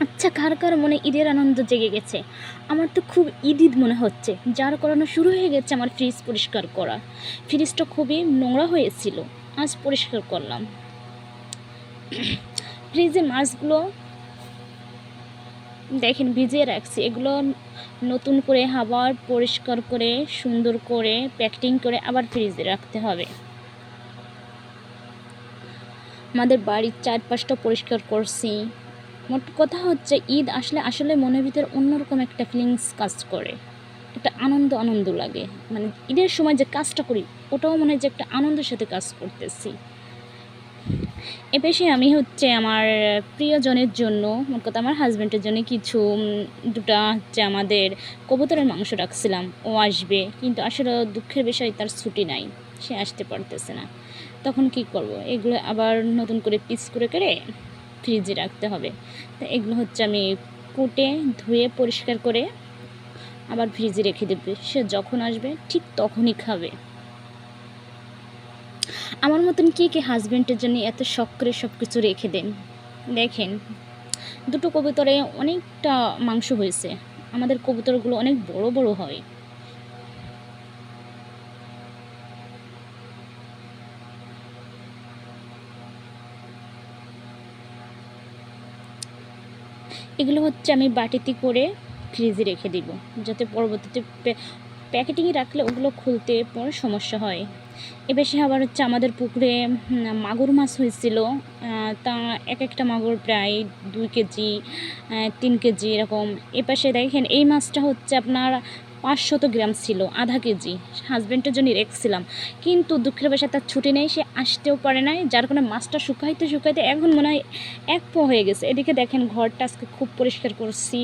আচ্ছা, কার কার মনে ঈদের আনন্দ জেগে গেছে? আমার তো খুব ঈদ ঈদ মনে হচ্ছে, যার কারণে শুরু হয়ে গেছে আমার ফ্রিজ পরিষ্কার করা। ফ্রিজটা খুবই নোংরা হয়েছিল, আজ পরিষ্কার করলাম। ফ্রিজে মাছগুলো দেখেন ভিজিয়ে রাখছি, এগুলো নতুন করে আবার পরিষ্কার করে সুন্দর করে প্যাকেটিং করে আবার ফ্রিজে রাখতে হবে। আমাদের বাড়ির চারপাশটা পরিষ্কার করছি। মোট কথা হচ্ছে ঈদ আসলে আসলে মনের ভিতরে অন্যরকম একটা ফিলিংস কাজ করে, একটা আনন্দ আনন্দ লাগে। মানে ঈদের সময় যে কাজটা করি ওটাও মনে হয় যে একটা আনন্দের সাথে কাজ করতেছি। এ পেশে আমি হচ্ছে আমার প্রিয়জনের জন্য, মোট কথা আমার হাজব্যান্ডের জন্য কিছু দুটা হচ্ছে আমাদের কবুতরের মাংস রাখছিলাম। ও আসবে, কিন্তু আসলে দুঃখের বিষয় তার ছুটি নাই, সে আসতে পারতেছে না। তখন কি করব, এগুলো আবার নতুন করে পিস করে করে ফ্রিজে রাখতে হবে। তো এগুলো হচ্ছে আমি কুটে ধুয়ে পরিষ্কার করে আবার ফ্রিজে রেখে দেবে, সে যখন আসবে ঠিক তখনই খাবে। আমার মতন কে কে হাজব্যান্ডের জন্য এত শখ করে সব কিছু রেখে দেন? দেখেন, দুটো কবুতরে অনেকটা মাংস হয়েছে। আমাদের কবুতরগুলো অনেক বড় বড় হয়। এগুলো হচ্ছে আমি বাটিতে করে ফ্রিজে রেখে দিব, যাতে পরবর্তীতে প্যাকেটিংয়ে রাখলে ওগুলো খুলতে পরে সমস্যা হয়। এবার সে আবার হচ্ছে আমাদের পুকুরে মাগুর মাছ হয়েছিল। তা এক একটা মাগুর প্রায় 2 কেজি 3 কেজি এরকম। এপাশে দেখেন এই মাছটা হচ্ছে আপনার 500 গ্রাম ছিল, আধা কেজি। হাজব্যান্ডের জন্য রেখেছিলাম, কিন্তু দুঃখের বিষয় তার ছুটি নেই, সে আসতেও পারে নাই, যার কারণে মাছটা শুকাইতে শুকাইতে এখন মনে হয় 1 পো হয়ে গেছে। এদিকে দেখেন ঘরটা আজকে খুব পরিষ্কার করছি,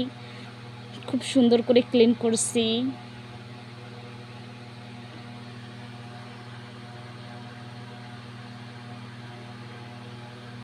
খুব সুন্দর করে ক্লিন করছি।